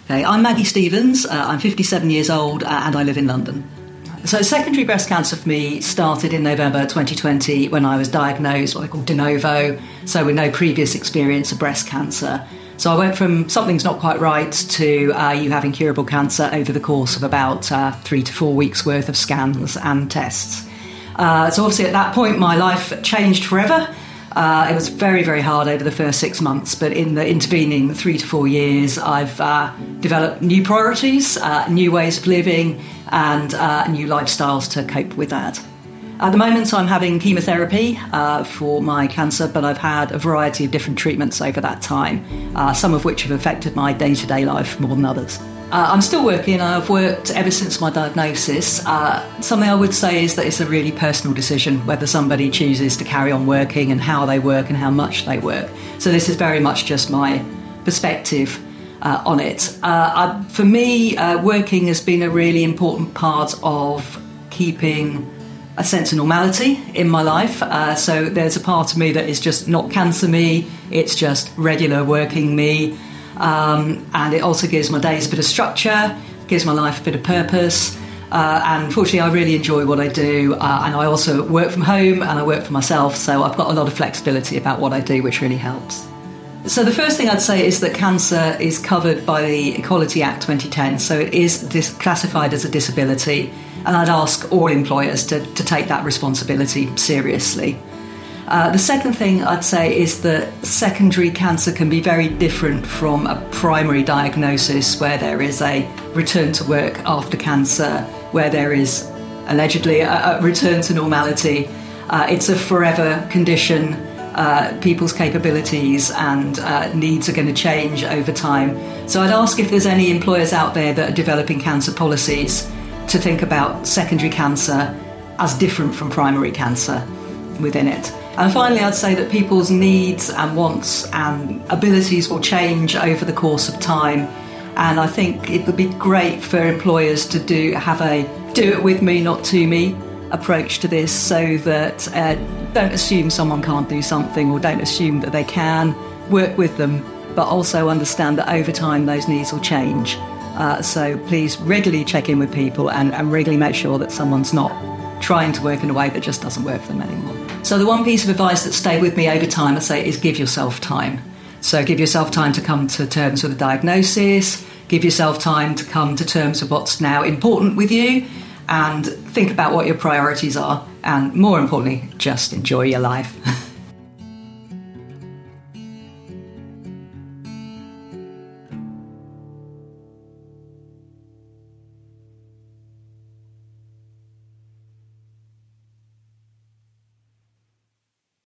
Okay, I'm Maggie Stevens, I'm 57 years old and I live in London. So secondary breast cancer for me started in November 2020 when I was diagnosed, what I call de novo, so with no previous experience of breast cancer. So I went from something's not quite right to you having curable cancer over the course of about 3 to 4 weeks worth of scans and tests. So obviously at that point my life changed forever. It was very, very hard over the first 6 months, but in the intervening 3 to 4 years, I've developed new priorities, new ways of living, and new lifestyles to cope with that. At the moment, I'm having chemotherapy for my cancer, but I've had a variety of different treatments over that time, some of which have affected my day-to-day life more than others. I'm still working. I've worked ever since my diagnosis. Something I would say is that it's a really personal decision whether somebody chooses to carry on working and how they work and how much they work. So this is very much just my perspective on it. For me, working has been a really important part of keeping a sense of normality in my life. So there's a part of me that is just not cancer me, it's just regular working me. And it also gives my days a bit of structure, gives my life a bit of purpose. And fortunately, I really enjoy what I do. And I also work from home and I work for myself. So I've got a lot of flexibility about what I do, which really helps. So the first thing I'd say is that cancer is covered by the Equality Act 2010. So it is classified as a disability. And I'd ask all employers to take that responsibility seriously. The second thing I'd say is that secondary cancer can be very different from a primary diagnosis where there is a return to work after cancer, where there is allegedly a return to normality. It's a forever condition. People's capabilities and needs are going to change over time. So I'd ask if there's any employers out there that are developing cancer policies to think about secondary cancer as different from primary cancer within it. And finally, I'd say that people's needs and wants and abilities will change over the course of time. And I think it would be great for employers to have a do it with me, not to me approach to this, so that don't assume someone can't do something or don't assume that they can. Work with them, but also understand that over time those needs will change. So please regularly check in with people and regularly make sure that someone's not trying to work in a way that just doesn't work for them anymore. So the one piece of advice that stayed with me over time, I say, is give yourself time. So give yourself time to come to terms with the diagnosis, give yourself time to come to terms with what's now important with you, and think about what your priorities are. And more importantly, just enjoy your life.